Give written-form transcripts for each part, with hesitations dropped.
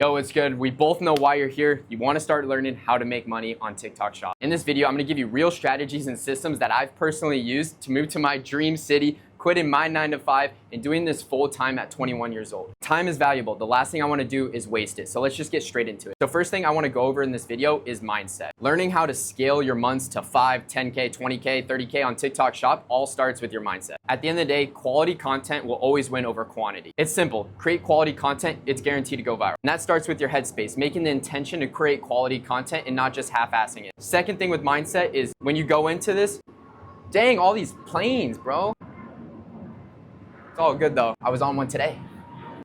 Yo, what's good? We both know why you're here. You want to start learning how to make money on TikTok Shop. In this video, I'm going to give you real strategies and systems that I've personally used to move to my dream city, quitting my 9-to-5 and doing this full time at 21 years old. Time is valuable. The last thing I want to do is waste it. So let's just get straight into it. So first thing I want to go over in this video is mindset. Learning how to scale your months to 5, 10K, 20K, 30K on TikTok Shop all starts with your mindset. At the end of the day, quality content will always win over quantity. It's simple. Create quality content, it's guaranteed to go viral. And that starts with your headspace, making the intention to create quality content and not just half-assing it. Second thing with mindset is when you go into this, dang, all these planes, bro. It's all good though. I was on one today.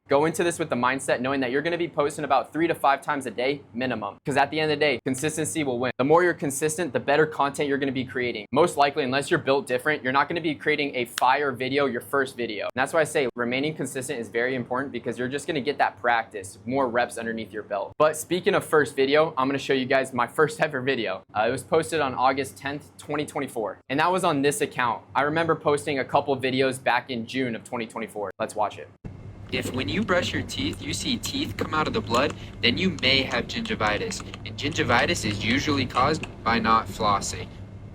Go into this with the mindset knowing that you're going to be posting about 3 to 5 times a day minimum. Because at the end of the day, consistency will win. The more you're consistent, the better content you're going to be creating. Most likely, unless you're built different, you're not going to be creating a fire video your first video. And that's why I say remaining consistent is very important because you're just going to get that practice, more reps underneath your belt. But speaking of first video, I'm going to show you guys my first ever video. It was posted on August 10th, 2024. And that was on this account. I remember posting a couple videos back in June of 2024. Let's watch it. If when you brush your teeth, you see teeth come out of the blood, then you may have gingivitis. And gingivitis is usually caused by not flossing.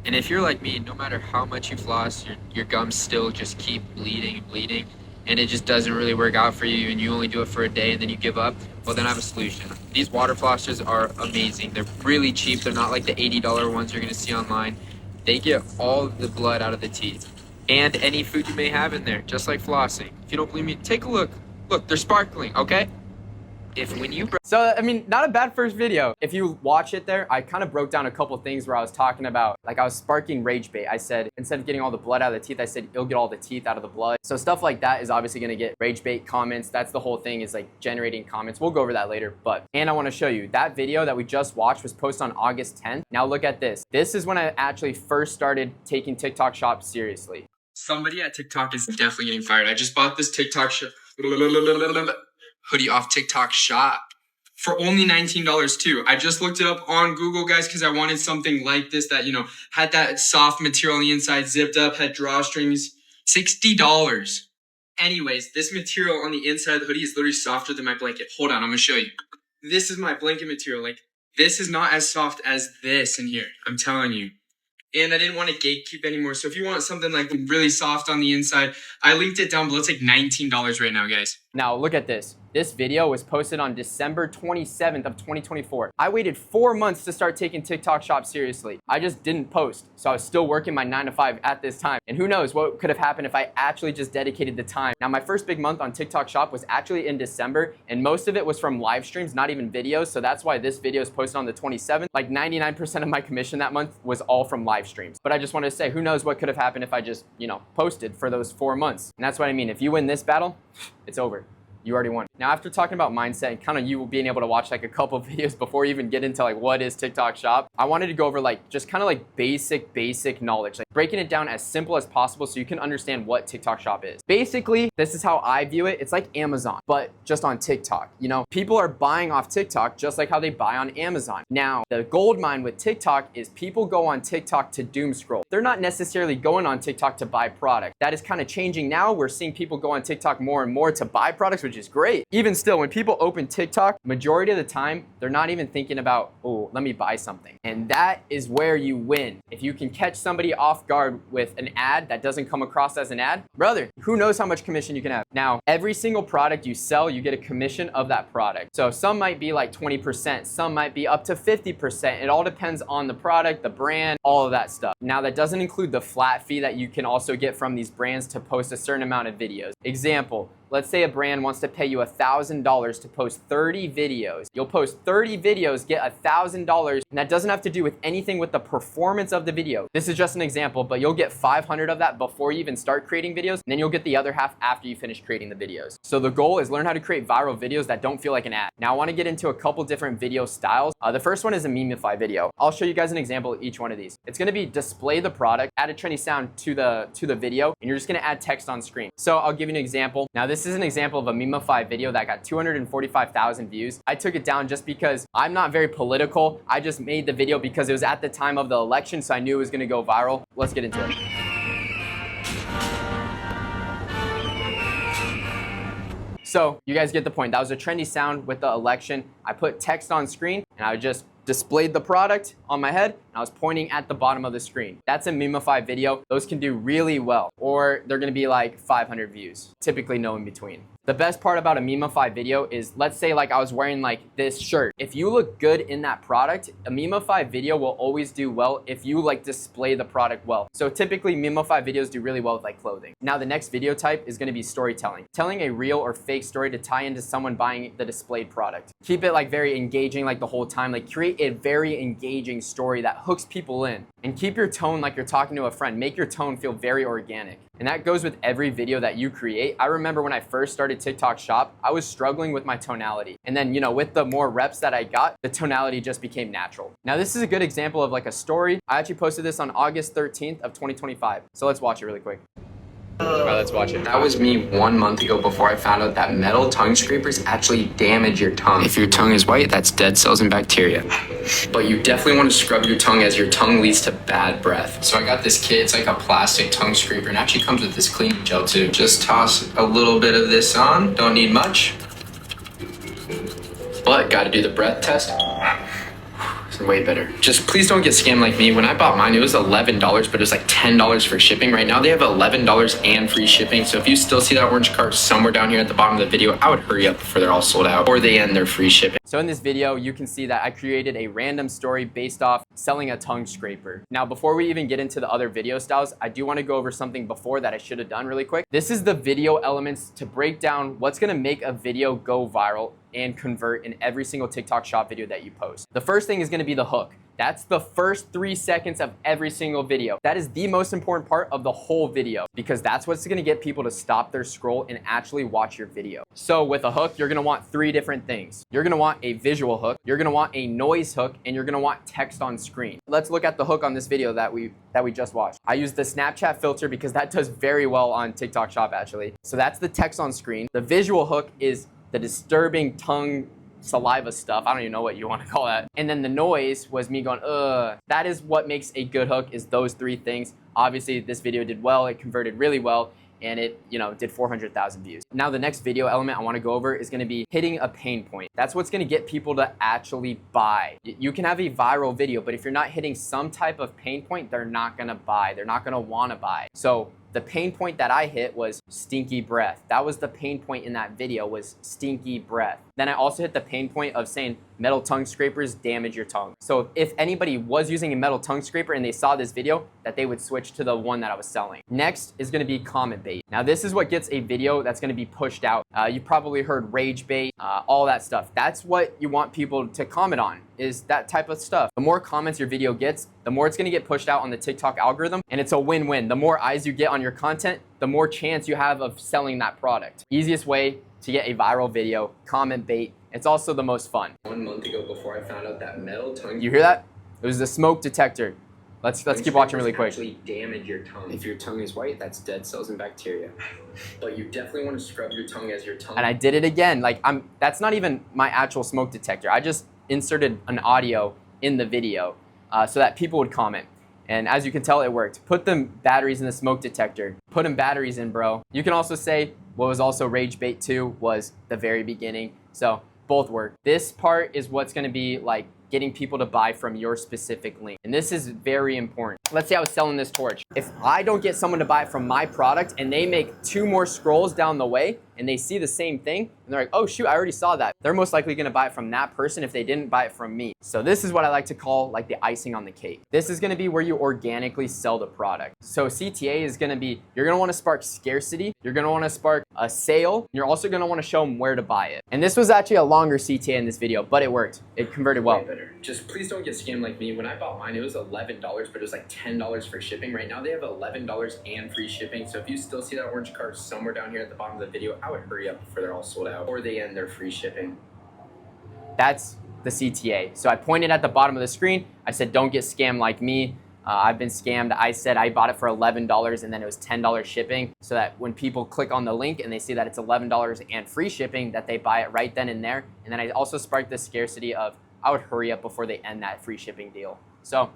And if you're like me, no matter how much you floss, your gums still just keep bleeding and bleeding, and it just doesn't really work out for you, and you only do it for a day and then you give up, well then I have a solution. These water flossers are amazing. They're really cheap. They're not like the $80 ones you're gonna see online. They get all the blood out of the teeth and any food you may have in there, just like flossing. If you don't believe me, take a look. Look, they're sparkling, okay? So, I mean, not a bad first video. If you watch it there, I kind of broke down a couple things where I was talking about, like I was sparking rage bait. I said, instead of getting all the blood out of the teeth, I said, you'll get all the teeth out of the blood. So stuff like that is obviously gonna get rage bait comments. That's the whole thing, is like generating comments. We'll go over that later, and I wanna show you, that video that we just watched was posted on August 10th. Now look at this. This is when I actually first started taking TikTok Shop seriously. Somebody at TikTok is definitely getting fired. I just bought this TikTok hoodie off TikTok Shop for only $19 too. I just looked it up on Google, guys, because I wanted something like this that, you know, had that soft material on the inside, zipped up, had drawstrings. $60. Anyways, this material on the inside of the hoodie is literally softer than my blanket. Hold on, I'm gonna show you. This is my blanket material. Like, this is not as soft as this in here. I'm telling you. And I didn't want to gatekeep anymore. So if you want something like really soft on the inside, I linked it down below. It's like $19 right now, guys. Now look at this. This video was posted on December 27th of 2024. I waited 4 months to start taking TikTok Shop seriously. I just didn't post. So I was still working my 9-to-5 at this time. And who knows what could have happened if I actually just dedicated the time. Now my first big month on TikTok Shop was actually in December, and most of it was from live streams, not even videos. So that's why this video is posted on the 27th. Like 99% of my commission that month was all from live streams. But I just wanted to say, who knows what could have happened if I just, you know, posted for those 4 months. And that's what I mean. If you win this battle, it's over. You already won. Now, after talking about mindset and kind of you being able to watch like a couple of videos before you even get into like what is TikTok Shop, I wanted to go over like just kind of like basic knowledge, like breaking it down as simple as possible so you can understand what TikTok Shop is. Basically, this is how I view it. It's like Amazon, but just on TikTok. You know, people are buying off TikTok just like how they buy on Amazon. Now, the gold mine with TikTok is people go on TikTok to doom scroll. They're not necessarily going on TikTok to buy product. That is kind of changing now. We're seeing people go on TikTok more and more to buy products, which is great. Even still, when people open TikTok, majority of the time, they're not even thinking about, oh, let me buy something. And that is where you win. If you can catch somebody off guard with an ad that doesn't come across as an ad, brother, who knows how much commission you can have. Now, every single product you sell, you get a commission of that product. So some might be like 20%, some might be up to 50%. It all depends on the product, the brand, all of that stuff. Now, that doesn't include the flat fee that you can also get from these brands to post a certain amount of videos. Example, let's say a brand wants to pay you $1,000 to post 30 videos. You'll post 30 videos, get $1,000, and that doesn't have to do with anything with the performance of the video. This is just an example, but you'll get 500 of that before you even start creating videos, and then you'll get the other half after you finish creating the videos. So the goal is learn how to create viral videos that don't feel like an ad. Now I want to get into a couple different video styles. The first one is a memeify video. I'll show you guys an example of each one of these. It's going to be display the product, add a trendy sound to the video, and you're just going to add text on screen. So I'll give you an example. Now this is an example of a memeify video that got 245,000 views. I took it down just because I'm not very political. I just made the video because it was at the time of the election, so I knew it was going to go viral. Let's get into it. So you guys get the point. That was a trendy sound with the election. I put text on screen and I just displayed the product on my head and I was pointing at the bottom of the screen. That's a Memify video. Those can do really well, or they're gonna be like 500 views, typically no in between. The best part about a Memify video is, let's say like I was wearing like this shirt. If you look good in that product, a Memify video will always do well if you like display the product well. So typically Memify videos do really well with like clothing. Now the next video type is gonna be storytelling. Telling a real or fake story to tie into someone buying the displayed product. Keep it like very engaging like the whole time. Like create a very engaging story that hooks people in. And keep your tone like you're talking to a friend. Make your tone feel very organic. And that goes with every video that you create. I remember when I first started TikTok Shop, I was struggling with my tonality. And then, with the more reps that I got, the tonality just became natural. Now, this is a good example of like a story. I actually posted this on August 13th of 2025. So let's watch it really quick. All right, let's watch it. That was me 1 month ago before I found out that metal tongue scrapers actually damage your tongue. If your tongue is white, that's dead cells and bacteria. But you definitely want to scrub your tongue as your tongue leads to bad breath. So I got this kit, it's like a plastic tongue scraper, and it actually comes with this cleaning gel too. Just toss a little bit of this on, don't need much. But gotta do the breath test. It's way better. Just please don't get scammed like me. When I bought mine, it was $11, but it was like $10 for shipping. Right now they have $11 and free shipping. So if you still see that orange cart somewhere down here at the bottom of the video, I would hurry up before they're all sold out or they end their free shipping. So in this video, you can see that I created a random story based off selling a tongue scraper. Now, before we even get into the other video styles, I do want to go over something before that I should have done really quick. This is the video elements to break down what's going to make a video go viral and convert in every single TikTok Shop video that you post. The first thing is going to be the hook. That's the first 3 seconds of every single video. That is the most important part of the whole video because that's what's gonna get people to stop their scroll and actually watch your video. So with a hook, you're gonna want 3 different things. You're gonna want a visual hook, you're gonna want a noise hook, and you're gonna want text on screen. Let's look at the hook on this video that we just watched. I used the Snapchat filter because that does very well on TikTok Shop actually. So that's the text on screen. The visual hook is the disturbing tongue saliva stuff. I don't even know what you want to call that. And then the noise was me going, ugh. That is what makes a good hook, is those 3 things. Obviously, this video did well. It converted really well. And it, did 400,000 views. Now, the next video element I want to go over is going to be hitting a pain point. That's what's going to get people to actually buy. You can have a viral video, but if you're not hitting some type of pain point, they're not going to buy. They're not going to want to buy. So the pain point that I hit was stinky breath. That was the pain point in that video, was stinky breath. Then I also hit the pain point of saying metal tongue scrapers damage your tongue. So if anybody was using a metal tongue scraper and they saw this video, that they would switch to the one that I was selling. Next is gonna be comment bait. Now this is what gets a video that's gonna be pushed out. You probably heard rage bait, all that stuff. That's what you want people to comment on, is that type of stuff. The more comments your video gets, the more it's gonna get pushed out on the TikTok algorithm, and it's a win-win. The more eyes you get on your content, the more chance you have of selling that product. Easiest way to get a viral video, comment bait. It's also the most fun. 1 month ago before I found out that metal tongue... You hear that? It was the smoke detector. Let's keep watching really quick. Actually damage your tongue. If your tongue is white, that's dead cells and bacteria. But you definitely want to scrub your tongue as your tongue... And I did it again. That's not even my actual smoke detector. I just inserted an audio in the video so that people would comment. And as you can tell, it worked. Put them batteries in the smoke detector. Put them batteries in, bro. You can also say what was also rage bait 2 was the very beginning. So both work. This part is what's gonna be like getting people to buy from your specific link. And this is very important. Let's say I was selling this torch. If I don't get someone to buy from my product and they make 2 more scrolls down the way and they see the same thing and they're like, oh shoot, I already saw that. They're most likely gonna buy it from that person if they didn't buy it from me. So this is what I like to call like the icing on the cake. This is gonna be where you organically sell the product. So CTA is gonna be, you're gonna wanna spark scarcity, you're gonna wanna spark a sale, you're also gonna wanna show them where to buy it. And this was actually a longer CTA in this video, but it worked. It converted well. Just please don't get scammed like me. When I bought mine, it was $11, but it was like $10 for shipping. Right now they have $11 and free shipping. So if you still see that orange cart somewhere down here at the bottom of the video, I would hurry up before they're all sold out or they end their free shipping. That's the CTA. So I pointed at the bottom of the screen. I said, don't get scammed like me. I've been scammed. I said I bought it for $11 and then it was $10 shipping, so that when people click on the link and they see that it's $11 and free shipping, that they buy it right then and there. And then I also sparked the scarcity of, I would hurry up before they end that free shipping deal. So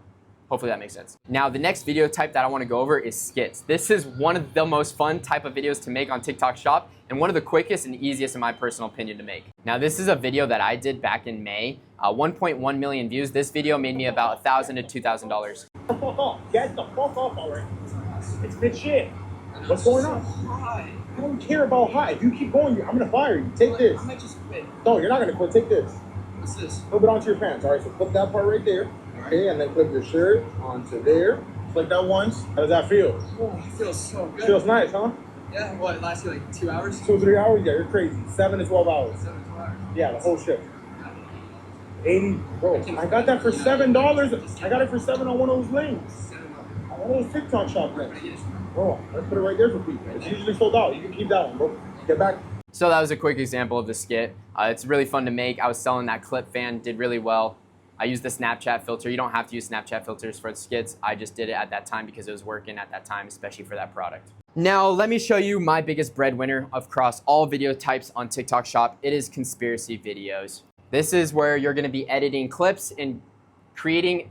Hopefully that makes sense. Now, the next video type that I want to go over is skits. This is one of the most fun type of videos to make on TikTok Shop and one of the quickest and easiest in my personal opinion to make. Now, this is a video that I did back in May, 1.1 million views. This video made me about $1,000 to $2,000. Fuck off. Get the fuck off already. It's good shit. What's going on? I don't care about high. If you keep going, I'm gonna fire you. Take this. I might just quit. No, you're not gonna quit. Take this. What's this? Flip it onto your pants. All right, so flip that part right there. Okay, and then flip your shirt onto there. Like that once. How does that feel? Oh, it feels so good. Feels nice, huh? Yeah, what, it lasts you like 2 hours? 2 or 3 hours? Yeah, you're crazy. 7 to 12 hours. 7 to 12 hours. Yeah, the whole shift. 80, bro. I got that for $7. I got it for 7 on one of those links. On one of those TikTok shop links. Bro, let's put it right there for people. It's usually sold out. You can keep that one, bro. Get back. So that was a quick example of the skit. It's really fun to make. I was selling that clip fan, did really well. I used the Snapchat filter. You don't have to use Snapchat filters for the skits. I just did it at that time because it was working at that time, especially for that product. Now, let me show you my biggest breadwinner across all video types on TikTok Shop. It is conspiracy videos. This is where you're gonna be editing clips and creating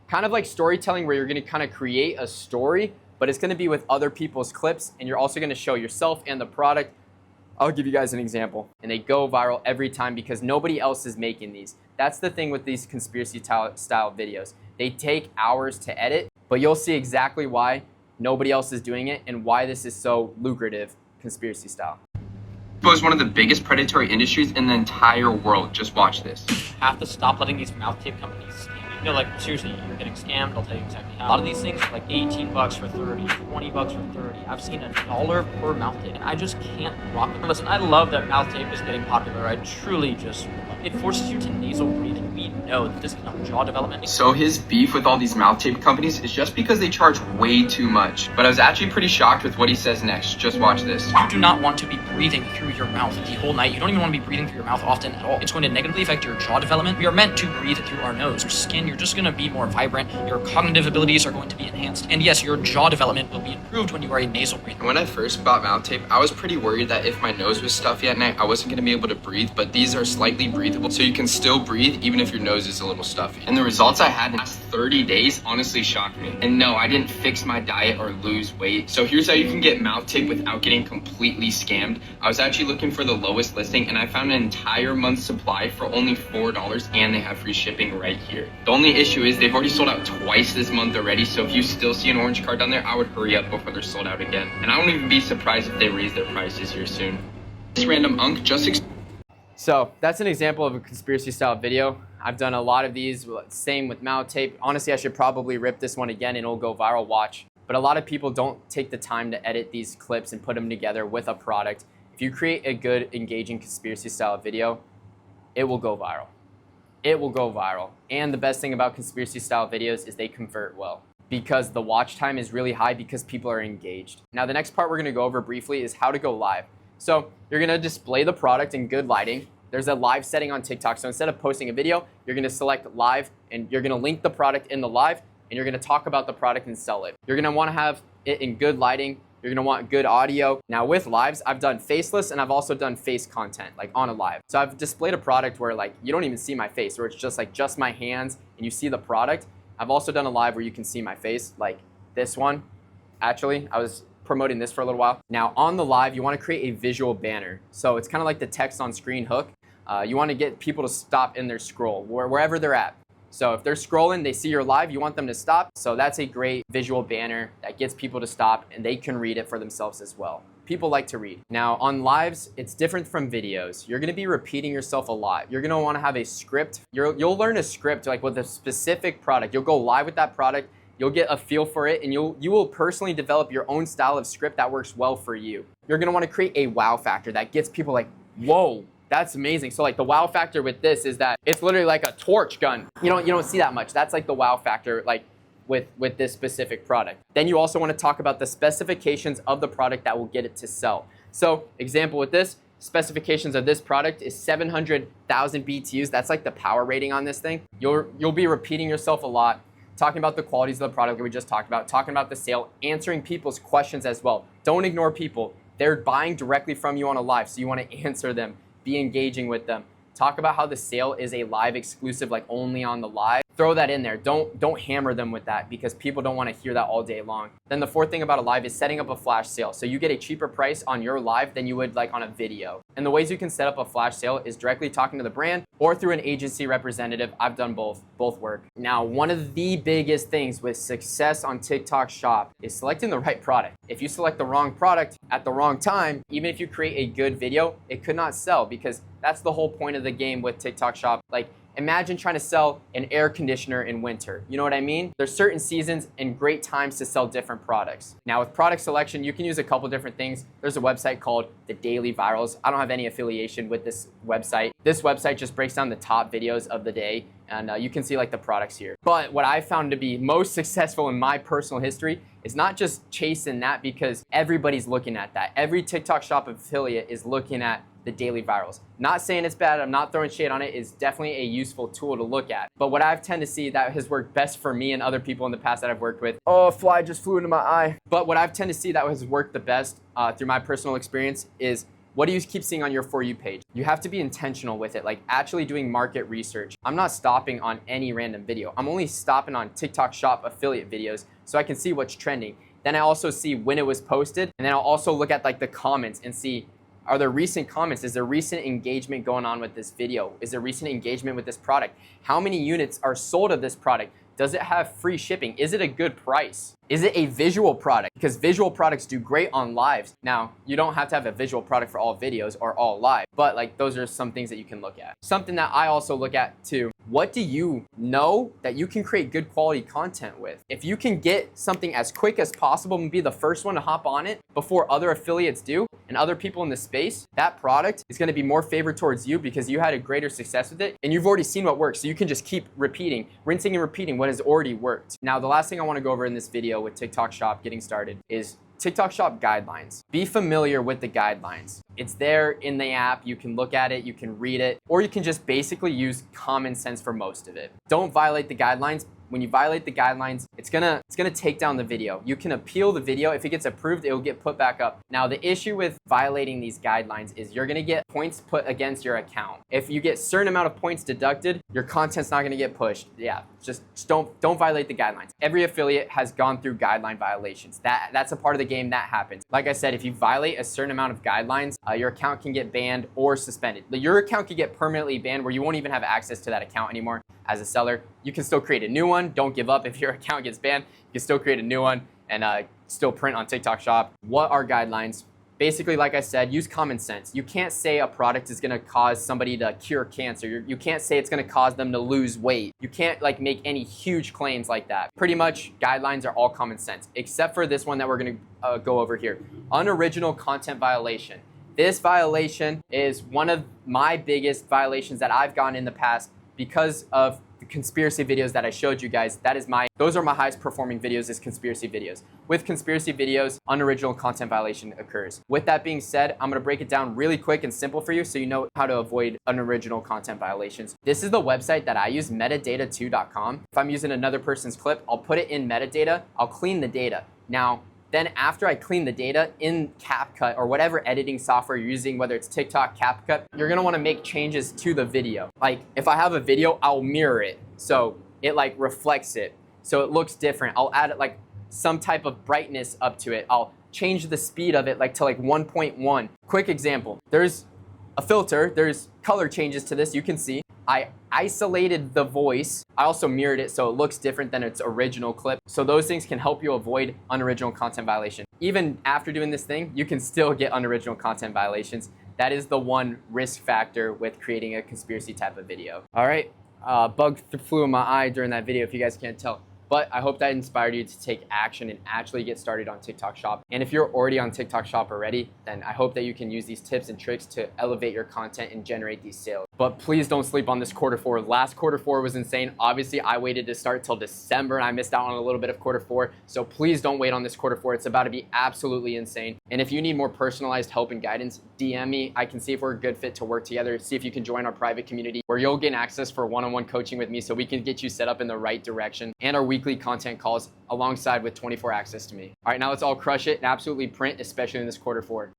kind of like storytelling where you're gonna kind of create a story, but it's gonna be with other people's clips and you're also gonna show yourself and the product. I'll give you guys an example. And they go viral every time because nobody else is making these. That's the thing with these conspiracy style videos. They take hours to edit, but you'll see exactly why nobody else is doing it and why this is so lucrative conspiracy style. Is one of the biggest predatory industries in the entire world. Just watch this. Have to stop letting these mouth tape companies scam you. You know, like, seriously, you're getting scammed, I'll tell you exactly how. A lot of these things are like 18 bucks for 30, 20 bucks for 30. I've seen $1 per mouth tape, and I just can't rock it. Listen, I love that mouth tape is getting popular. I truly just, it forces you to nasal breathe, and we know that this can help jaw development. So his beef with all these mouth tape companies is just because they charge way too much. But I was actually pretty shocked with what he says next. Just watch this. You do not want to be breathing through your mouth the whole night. You don't even want to be breathing through your mouth often at all. It's going to negatively affect your jaw development. We are meant to breathe through our nose. Your skin, you're just going to be more vibrant. Your cognitive abilities are going to be enhanced. And yes, your jaw development will be improved when you are a nasal breather. When I first bought mouth tape, I was pretty worried that if my nose was stuffy at night, I wasn't going to be able to breathe, but these are slightly breathable, so you can still breathe even if your nose is a little stuffy. And the results I had in the last 30 days honestly shocked me. And no, I didn't fix my diet or lose weight. So here's how you can get mouth tape without getting completely scammed. I was actually looking for the lowest listing and I found an entire month's supply for only $4 and they have free shipping right here. The only issue is they've already sold out twice this month already, so if you still see an orange card down there, I would hurry up before they're sold out again. And I won't even be surprised if they raise their prices here soon. This random unk just So that's an example of a conspiracy style video. I've done a lot of these, same with mouth tape. Honestly, I should probably rip this one again and it'll go viral, watch. But a lot of people don't take the time to edit these clips and put them together with a product. If you create a good, engaging conspiracy style video, it will go viral. It will go viral. And the best thing about conspiracy style videos is they convert well because the watch time is really high because people are engaged. Now, the next part we're gonna go over briefly is how to go live. So you're gonna display the product in good lighting. There's a live setting on TikTok. So instead of posting a video, you're gonna select live and you're gonna link the product in the live and you're gonna talk about the product and sell it. You're gonna wanna have it in good lighting. You're gonna want good audio. Now with lives, I've done faceless and I've also done face content, like on a live. So I've displayed a product where like you don't even see my face, where it's just like just my hands and you see the product. I've also done a live where you can see my face, like this one. Actually, I was promoting this for a little while. Now on the live, you wanna create a visual banner. So it's kind of like the text on screen hook. You wanna get people to stop in their scroll, wherever they're at. So if they're scrolling, they see your live, you want them to stop. So that's a great visual banner that gets people to stop and they can read it for themselves as well. People like to read. Now on lives, it's different from videos. You're gonna be repeating yourself a lot. You're gonna wanna have a script. You'll learn a script like with a specific product. You'll go live with that product, you'll get a feel for it, and you will personally develop your own style of script that works well for you. You're gonna wanna create a wow factor that gets people like, whoa, that's amazing. So like the wow factor with this is that it's literally like a torch gun. You don't see that much. That's like the wow factor like with this specific product. Then you also want to talk about the specifications of the product that will get it to sell. So example with this, specifications of this product is 700,000 BTUs. That's like the power rating on this thing. You'll be repeating yourself a lot, talking about the qualities of the product that we just talked about, talking about the sale, answering people's questions as well. Don't ignore people. They're buying directly from you on a live, so you want to answer them. Be engaging with them. Talk about how the sale is a live exclusive, like only on the live. Throw that in there. Don't hammer them with that because people don't want to hear that all day long. Then the fourth thing about a live is setting up a flash sale. So you get a cheaper price on your live than you would like on a video. And the ways you can set up a flash sale is directly talking to the brand or through an agency representative. I've done both work. Now, one of the biggest things with success on TikTok Shop is selecting the right product. If you select the wrong product at the wrong time, even if you create a good video, it could not sell because that's the whole point of the game with TikTok Shop. Like, imagine trying to sell an air conditioner in winter. You know what I mean? There's certain seasons and great times to sell different products. Now with product selection, you can use a couple different things. There's a website called The Daily Virals. I don't have any affiliation with this website. This website just breaks down the top videos of the day and you can see like the products here. But what I found to be most successful in my personal history is not just chasing that because everybody's looking at that. Every TikTok Shop affiliate is looking at the Daily Virals. Not saying it's bad, I'm not throwing shade on it, it's definitely a useful tool to look at. But what I've tend to see that has worked best for me and other people in the past that I've worked with, oh, a fly just flew into my eye. But what I've tend to see that has worked the best through my personal experience is what do you keep seeing on your For You page? You have to be intentional with it, like actually doing market research. I'm not stopping on any random video. I'm only stopping on TikTok Shop affiliate videos so I can see what's trending. Then I also see when it was posted, and then I'll also look at like the comments and see, are there recent comments? Is there recent engagement going on with this video? Is there recent engagement with this product? How many units are sold of this product? Does it have free shipping? Is it a good price? Is it a visual product? Because visual products do great on lives. Now, you don't have to have a visual product for all videos or all live, but like those are some things that you can look at. Something that I also look at too, what do you know that you can create good quality content with? If you can get something as quick as possible and be the first one to hop on it before other affiliates do and other people in the space, that product is gonna be more favored towards you because you had a greater success with it and you've already seen what works. So you can just keep repeating, rinsing and repeating what has already worked. Now, the last thing I wanna go over in this video with TikTok Shop getting started is TikTok Shop guidelines. Be familiar with the guidelines. It's there in the app. You can look at it, you can read it, or you can just basically use common sense for most of it. Don't violate the guidelines. When you violate the guidelines, it's gonna take down the video. You can appeal the video. If it gets approved, it will get put back up. Now, the issue with violating these guidelines is you're gonna get points put against your account. If you get a certain amount of points deducted, your content's not gonna get pushed. Yeah, just don't violate the guidelines. Every affiliate has gone through guideline violations. That's a part of the game that happens. Like I said, if you violate a certain amount of guidelines, your account can get banned or suspended. Your account can get permanently banned where you won't even have access to that account anymore as a seller. You can still create a new one. Don't give up if your account gets banned. You can still create a new one and still print on TikTok Shop. What are guidelines? Basically, like I said, use common sense. You can't say a product is gonna cause somebody to cure cancer. You can't say it's gonna cause them to lose weight. You can't like make any huge claims like that. Pretty much guidelines are all common sense, except for this one that we're gonna go over here. Unoriginal content violation. This violation is one of my biggest violations that I've gotten in the past because of the conspiracy videos that I showed you guys. Those are my highest performing videos is conspiracy videos. With conspiracy videos, unoriginal content violation occurs. With that being said, I'm gonna break it down really quick and simple for you so you know how to avoid unoriginal content violations. This is the website that I use, metadata2.com. If I'm using another person's clip, I'll put it in metadata, I'll clean the data. Now, then after I clean the data in CapCut or whatever editing software you're using, whether it's TikTok, CapCut, you're gonna wanna make changes to the video. Like if I have a video, I'll mirror it. So it like reflects it. So it looks different. I'll add like some type of brightness up to it. I'll change the speed of it like to like 1.1. Quick example, there's a filter, there's color changes to this, you can see. I isolated the voice. I also mirrored it so it looks different than its original clip. So those things can help you avoid unoriginal content violation. Even after doing this thing, you can still get unoriginal content violations. That is the one risk factor with creating a conspiracy type of video. All right, bug flew in my eye during that video if you guys can't tell. But I hope that inspired you to take action and actually get started on TikTok Shop. And if you're already on TikTok Shop already, then I hope that you can use these tips and tricks to elevate your content and generate these sales. But please don't sleep on this Q4. Last Q4 was insane. Obviously, I waited to start till December and I missed out on a little bit of Q4. So please don't wait on this Q4. It's about to be absolutely insane. And if you need more personalized help and guidance, DM me. I can see if we're a good fit to work together. See if you can join our private community where you'll gain access for one-on-one coaching with me so we can get you set up in the right direction, and our weekly content calls alongside with 24 access to me. All right, now let's all crush it and absolutely print, especially in this Q4.